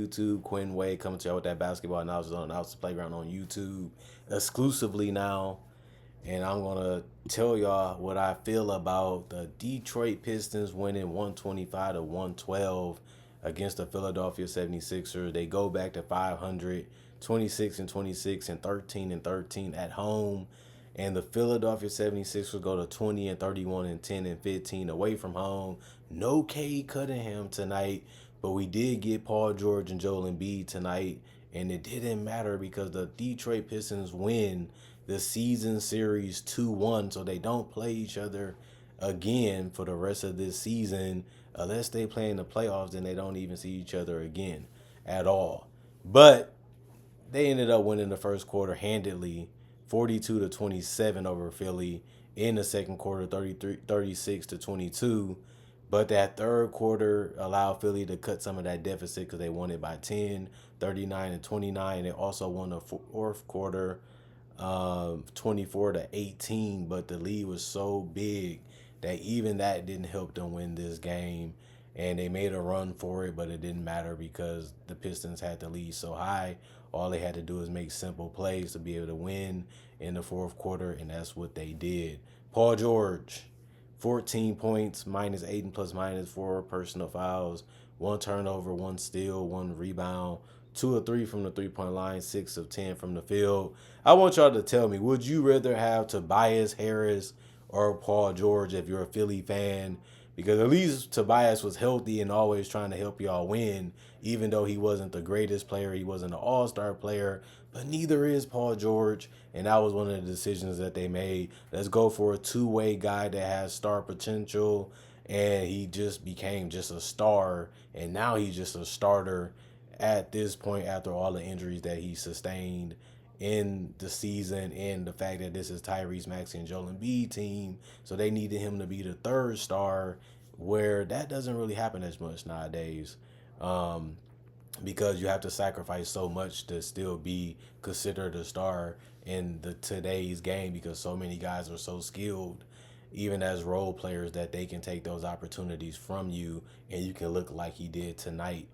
YouTube. Quinn Wade coming to you with that basketball analysis on Outs Playground on YouTube exclusively now. And I'm going to tell y'all what I feel about the Detroit Pistons winning 125 to 112 against the Philadelphia 76ers. They go back to 500, 26 and 26 and 13 and 13 at home. And the Philadelphia 76ers go to 20 and 31 and 10 and 15 away from home. No Cade Cunningham tonight, but we did get Paul George and Joel Embiid tonight. And it didn't matter because the Detroit Pistons win the season series 2-1, so they don't play each other again for the rest of this season. Unless they play in the playoffs, then they don't even see each other again at all. But they ended up winning the first quarter handedly, 42 to 27 over Philly. In the second quarter, 36 to 22. But that third quarter allowed Philly to cut some of that deficit because they won it by 10, 39 to 29. They also won the fourth quarter 24 to 18, but the lead was so big that even that didn't help them win this game. And they made a run for it, but it didn't matter because the Pistons had the lead so high. All they had to do is make simple plays to be able to win in the fourth quarter, and that's what they did. Paul George, 14 points, minus 8 and plus minus 4 personal fouls, 1 turnover, 1 steal, 1 rebound, 2 of 3 from the three-point line, 6 of 10 from the field. I want y'all to tell me, would you rather have Tobias Harris or Paul George if you're a Philly fan? Because at least Tobias was healthy and always trying to help y'all win, even though he wasn't the greatest player. He wasn't an all-star player, but neither is Paul George. And that was one of the decisions that they made. Let's go for a two-way guy that has star potential. And he just became just a star. And now he's just a starter at this point after all the injuries that he sustained in the season and the fact that this is Tyrese Maxey and Joel Embiid team. So they needed him to be the third star, where that doesn't really happen as much nowadays, because you have to sacrifice so much to still be considered a star in today's game because so many guys are so skilled, even as role players, that they can take those opportunities from you and you can look like he did tonight.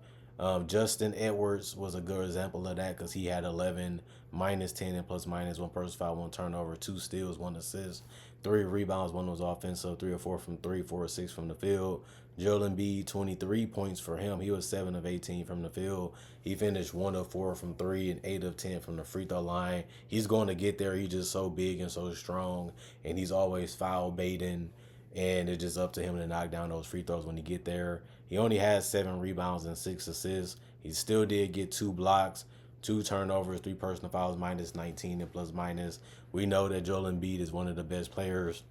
Justin Edwards was a good example of that because he had 11, minus 10 and plus minus 1 personal foul, 1 turnover, 2 steals, 1 assist, 3 rebounds, 1 was offensive, 3 or 4 from 3, 4 or 6 from the field. Joel Embiid, 23 points for him. He was 7 of 18 from the field. He finished 1 of 4 from 3 and 8 of 10 from the free throw line. He's going to get there. He's just so big and so strong, and he's always foul baiting. And it's just up to him to knock down those free throws when he get there. He only had 7 rebounds and 6 assists. He still did get 2 blocks, 2 turnovers, 3 personal fouls, minus 19 and plus minus. We know that Joel Embiid is one of the best players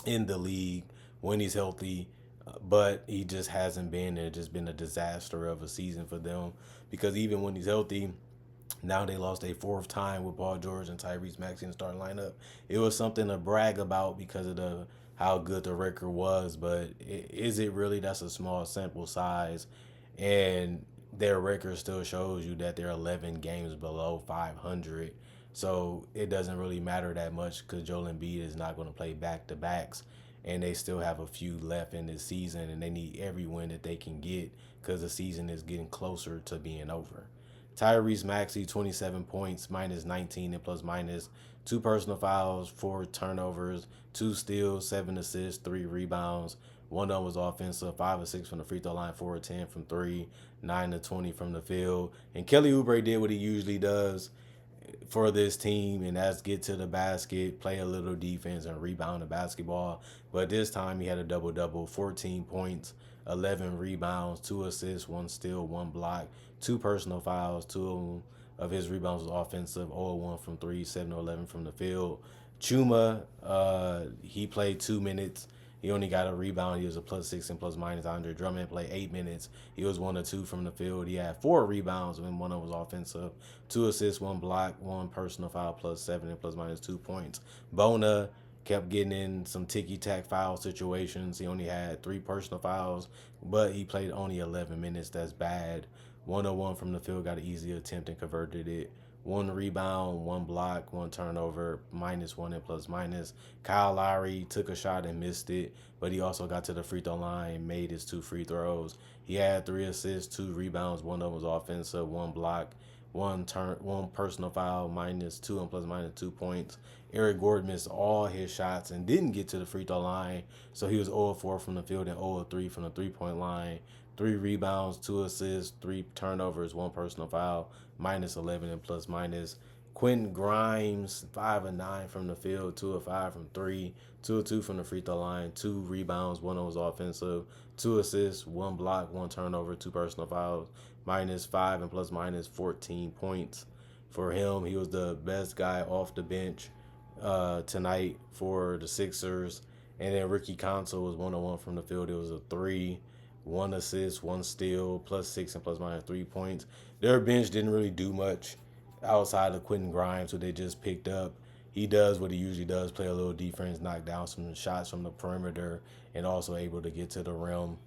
in the league when he's healthy, but he just hasn't been. It's just been a disaster of a season for them because even when he's healthy, now they lost a 4th time with Paul George and Tyrese Maxey in the starting lineup. It was something to brag about because of how good the record was, but is it really? That's a small sample size, and their record still shows you that they're 11 games below 500. So it doesn't really matter that much because Joel Embiid is not going to play back-to-backs, and they still have a few left in this season, and they need every win that they can get because the season is getting closer to being over. Tyrese Maxey, 27 points, minus 19 and plus minus 2 personal fouls, 4 turnovers, 2 steals, 7 assists, 3 rebounds. 1 of them was offensive, 5 of 6 from the free throw line, 4 of 10 from 3, 9 of 20 from the field. And Kelly Oubre did what he usually does for this team, and that's get to the basket, play a little defense, and rebound the basketball. But this time he had a double-double, 14 points, 11 rebounds, 2 assists, 1 steal, 1 block, 2 personal fouls, 2 of his rebounds was offensive, 0-1 from 3, 7-11 from the field. Chuma, he played 2 minutes. He only got a rebound. He was a +6 and plus minus. Andre Drummond played 8 minutes. He was 1 of 2 from the field. He had 4 rebounds when 1 of them was offensive. 2 assists, 1 block, 1 personal foul, +7 and plus minus 2 points. Bona kept getting in some ticky-tack foul situations. He only had 3 personal fouls, but he played only 11 minutes. That's bad. 101 from the field, got an easy attempt and converted it. 1 rebound, 1 block, 1 turnover, -1 and plus minus. Kyle Lowry took a shot and missed it, but he also got to the free throw line, made his 2 free throws. He had 3 assists, 2 rebounds, one of them was offensive, 1 block, 1 personal foul, -2 and plus minus 2 points. Eric Gordon missed all his shots and didn't get to the free throw line, so he was 0-4 from the field and 0-3 from the 3-point line. 3 rebounds, 2 assists, 3 turnovers, 1 personal foul, -11 and plus minus. Quentin Grimes, 5 of 9 from the field, 2 of 5 from 3, 2 of 2 from the free throw line, 2 rebounds, 1 was offensive, 2 assists, 1 block, 1 turnover, 2 personal fouls, -5 and plus minus 14 points. For him, he was the best guy off the bench tonight for the Sixers. And then Ricky Council was 1-1 from the field. It was a 3, 1 assist, 1 steal, +6 and plus minus 3 points. Their bench didn't really do much outside of Quentin Grimes, who they just picked up. He does what he usually does, play a little defense, knock down some shots from the perimeter, and also able to get to the rim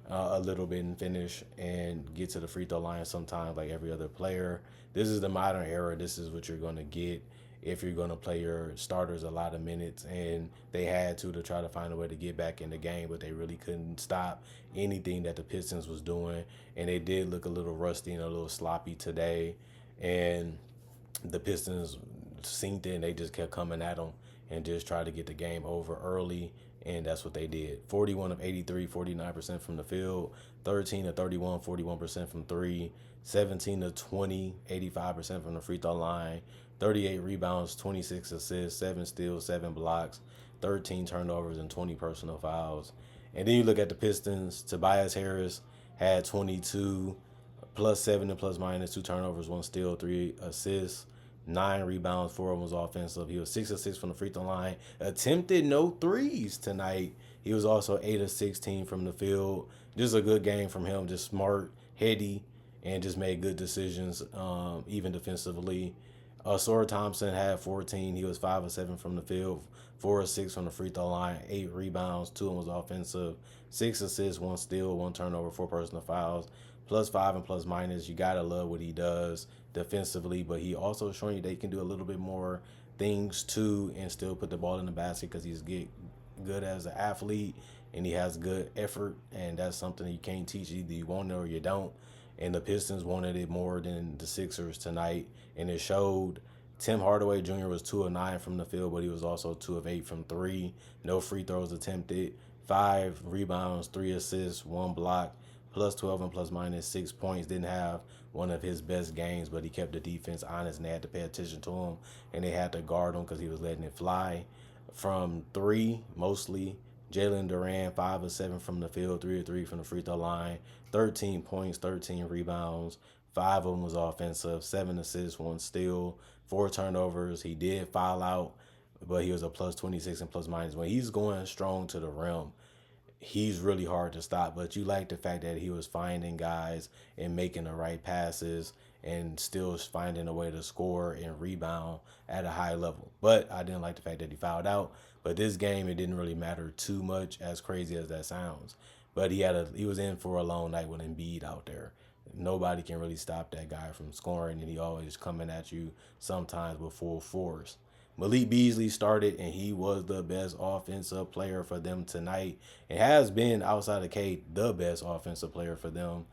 a little bit and finish and get to the free throw line sometimes like every other player. This is the modern era. This is what you're going to get if you're going to play your starters a lot of minutes, and they had to try to find a way to get back in the game, but they really couldn't stop anything that the Pistons was doing, and they did look a little rusty and a little sloppy today, and the Pistons synced it and they just kept coming at them and just tried to get the game over early, and that's what they did. 41 of 83, 49% from the field, 13 of 31, 41% from 3, 17 of 20, 85% from the free throw line, 38 rebounds, 26 assists, 7 steals, 7 blocks, 13 turnovers, and 20 personal fouls. And then you look at the Pistons. Tobias Harris had 22, +7 and plus minus, 2 turnovers, 1 steal, 3 assists, 9 rebounds, 4 of them was offensive. He was 6 of 6 from the free throw line. Attempted no threes tonight. He was also 8 of 16 from the field. Just a good game from him. Just smart, heady, and just made good decisions, even defensively. Sora Thompson had 14. He was 5 of 7 from the field, 4 of 6 from the free throw line, 8 rebounds, 2 of them was offensive, 6 assists, 1 steal, 1 turnover, 4 personal fouls, +5 and plus minus. You gotta love what he does defensively, but he also showing you they can do a little bit more things too and still put the ball in the basket because he's good as an athlete and he has good effort, and that's something you can't teach. Either you want it or you don't. And the Pistons wanted it more than the Sixers tonight, and it showed. Tim Hardaway Jr. was 2 of 9 from the field, but he was also 2 of 8 from 3. No free throws attempted. 5 rebounds, 3 assists, 1 block, +12 and plus minus 6 points. Didn't have one of his best games, but he kept the defense honest, and they had to pay attention to him, and they had to guard him because he was letting it fly. From 3, mostly, Jalen Duran, 5 of 7 from the field, 3 of 3 from the free throw line, 13 points, 13 rebounds, 5 of them was offensive, 7 assists, 1 steal, 4 turnovers. He did foul out, but he was a +26 and plus minus. When he's going strong to the rim, he's really hard to stop. But you like the fact that he was finding guys and making the right passes and still finding a way to score and rebound at a high level. But I didn't like the fact that he fouled out. But this game, it didn't really matter too much, as crazy as that sounds. But he was in for a long night with Embiid out there. Nobody can really stop that guy from scoring, and he always coming at you sometimes with full force. Malik Beasley started, and he was the best offensive player for them tonight. It has been, outside of Kate, the best offensive player for them.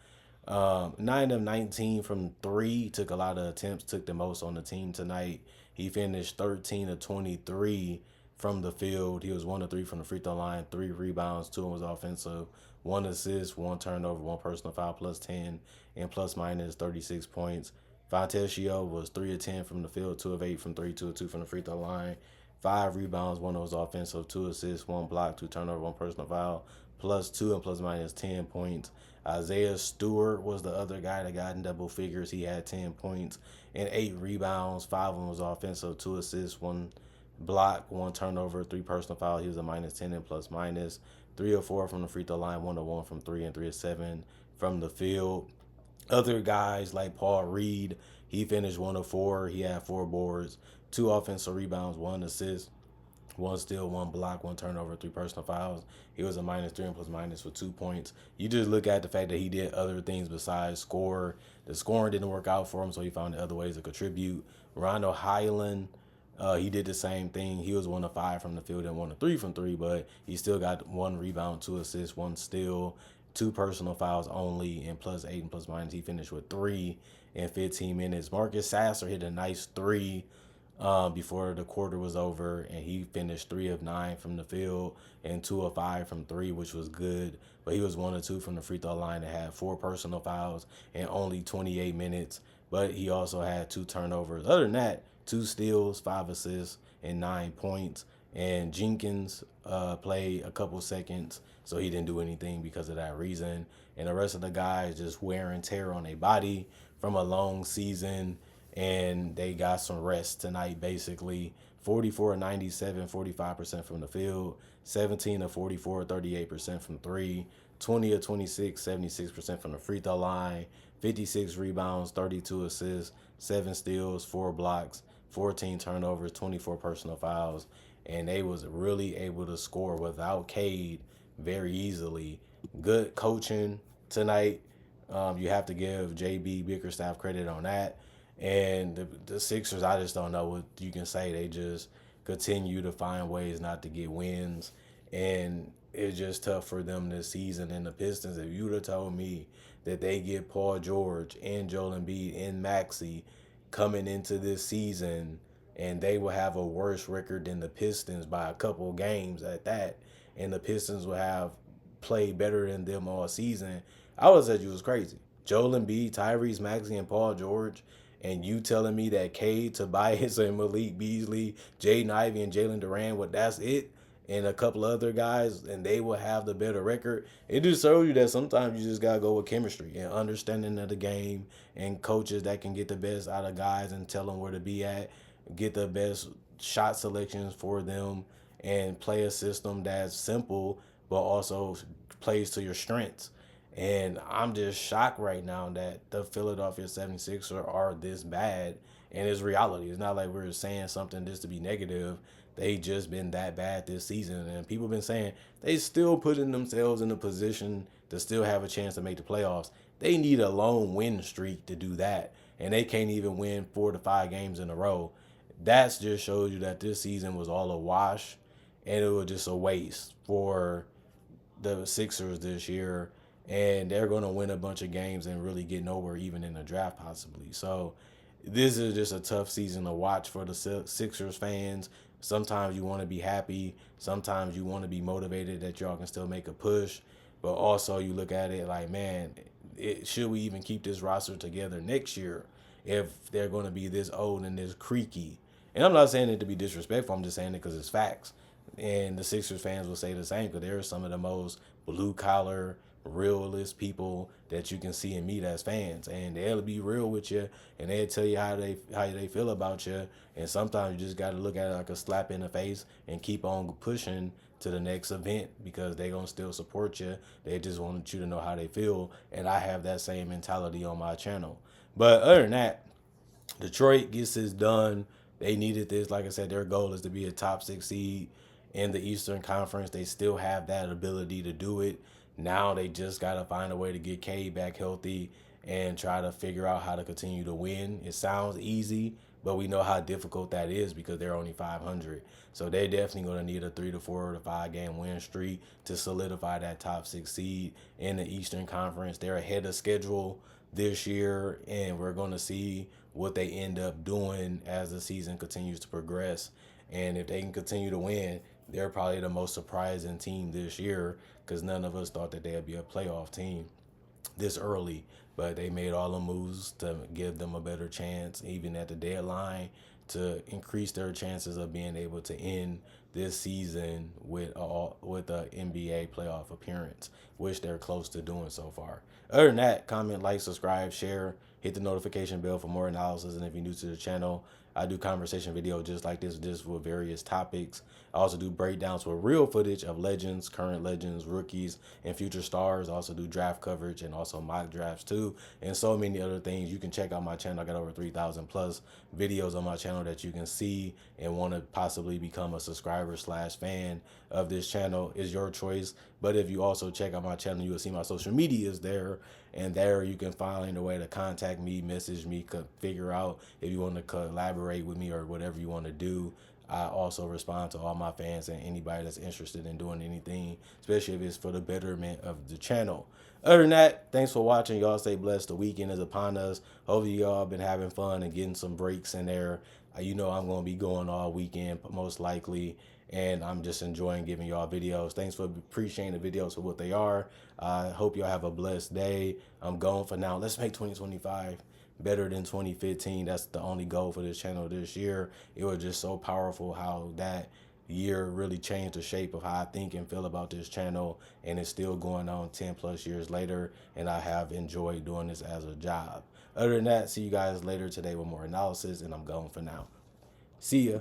9 of 19 from 3, took a lot of attempts, took the most on the team tonight. He finished 13 of 23 from the field. He was 1 of 3 from the free throw line, 3 rebounds, 2 was offensive, 1 assist, 1 turnover, 1 personal foul, +10, and plus minus 36 points. Fontecchio was 3 of 10 from the field, 2 of 8 from 3, 2 of 2 from the free throw line, 5 rebounds, 1 was offensive, 2 assists, 1 block, 2 turnover, 1 personal foul, +2 and plus minus 10 points. Isaiah Stewart was the other guy that got in double figures. He had 10 points and 8 rebounds. 5 of them was offensive, 2 assists, 1 block, 1 turnover, 3 personal foul. He was a -10 and plus minus. 3 of 4 from the free throw line, 1 of 1 from 3, and 3 of 7 from the field. Other guys like Paul Reed, he finished 1 of 4. He had 4 boards, 2 offensive rebounds, 1 assist, one steal, one block, one turnover, three personal fouls. He was a -3 and plus minus for 2 points. You just look at the fact that he did other things besides score. The scoring didn't work out for him, so he found other ways to contribute. Rondo Highland, he did the same thing. He was 1 of 5 from the field and 1 of 3 from three, but he still got 1 rebound, 2 assists, 1 steal, two personal fouls only, and +8 and plus minus. He finished with 3 in 15 minutes. Marcus Sasser hit a nice three before the quarter was over, and he finished 3 of 9 from the field and 2 of 5 from three, which was good. But he was 1 of 2 from the free throw line and had 4 personal fouls in only 28 minutes. But he also had 2 turnovers. Other than that, 2 steals, 5 assists, and 9 points. And Jenkins played a couple seconds, so he didn't do anything because of that reason. And the rest of the guys just wear and tear on their body from a long season, and they got some rest tonight, basically. 44 of 97, 45% from the field, 17 of 44, 38% from three, 20 of 26, 76% from the free throw line, 56 rebounds, 32 assists, 7 steals, 4 blocks, 14 turnovers, 24 personal fouls, and they was really able to score without Cade very easily. Good coaching tonight. You have to give JB Bickerstaff credit on that. And the Sixers, I just don't know what you can say. They just continue to find ways not to get wins. And it's just tough for them this season. And the Pistons, if you would have told me that they get Paul George and Joel Embiid and Maxey coming into this season, and they will have a worse record than the Pistons by a couple games at that, and the Pistons will have played better than them all season, I would have said you was crazy. Joel Embiid, Tyrese Maxey, and Paul George, and you telling me that Cade, Tobias, and Malik Beasley, Jaden Ivey, and Jalen Duran, well, that's it, and a couple other guys, and they will have the better record. It just shows you that sometimes you just got to go with chemistry and understanding of the game, and coaches that can get the best out of guys and tell them where to be at, get the best shot selections for them, and play a system that's simple but also plays to your strengths. And I'm just shocked right now that the Philadelphia 76ers are this bad. And it's reality. It's not like we're saying something just to be negative. They just been that bad this season. And people been saying they still putting themselves in a position to still have a chance to make the playoffs. They need a lone win streak to do that. And they can't even win 4 to 5 games in a row. That just shows you that this season was all a wash. And it was just a waste for the Sixers this year, and they're going to win a bunch of games and really get nowhere even in the draft possibly. So this is just a tough season to watch for the Sixers fans. Sometimes you want to be happy. Sometimes you want to be motivated that y'all can still make a push. But also you look at it like, man, should we even keep this roster together next year if they're going to be this old and this creaky? And I'm not saying it to be disrespectful. I'm just saying it because it's facts. And the Sixers fans will say the same because they're some of the most blue-collar, realist people that you can see and meet as fans. And they'll be real with you, and they'll tell you how they feel about you. And sometimes you just got to look at it like a slap in the face and keep on pushing to the next event because they're going to still support you. They just want you to know how they feel. And I have that same mentality on my channel. But other than that, Detroit gets this done. They needed this. Like I said, their goal is to be a top 6 seed in the Eastern Conference. They still have that ability to do it. Now they just got to find a way to get Cade back healthy and try to figure out how to continue to win. It sounds easy, but we know how difficult that is because they're only 500. So they're definitely going to need a 3 to 4 to 5 game win streak to solidify that top 6 seed in the Eastern Conference. They're ahead of schedule this year, and we're going to see what they end up doing as the season continues to progress. And if they can continue to win, they're probably the most surprising team this year because none of us thought that they'd be a playoff team this early. But they made all the moves to give them a better chance, even at the deadline, to increase their chances of being able to end this season with a NBA playoff appearance, which they're close to doing so far. Other than that, comment, like, subscribe, share. Hit the notification bell for more analysis. And if you're new to the channel, I do conversation videos just like this, just with various topics. I also do breakdowns with real footage of legends, current legends, rookies, and future stars. I also do draft coverage and also mock drafts too, and so many other things. You can check out my channel. I got over 3,000 plus videos on my channel that you can see and want to possibly become a subscriber slash fan of this channel. Is your choice. But if you also check out my channel, you will see my social medias there, and there you can find a way to contact me, message me, figure out if you want to collaborate with me or whatever you want to do. I also respond to all my fans and anybody that's interested in doing anything, especially if it's for the betterment of the channel. Other than that, thanks for watching. Y'all stay blessed. The weekend is upon us. Hopefully y'all been having fun and getting some breaks in there. You know I'm going to be going all weekend, most likely, and I'm just enjoying giving y'all videos. Thanks for appreciating the videos for what they are. I hope y'all have a blessed day. I'm going for now. Let's make 2025 better than 2015. That's the only goal for this channel this year. It was just so powerful how that year really changed the shape of how I think and feel about this channel, and it's still going on 10 plus years later, and I have enjoyed doing this as a job. Other than that, see you guys later today with more analysis, and I'm going for now. See ya.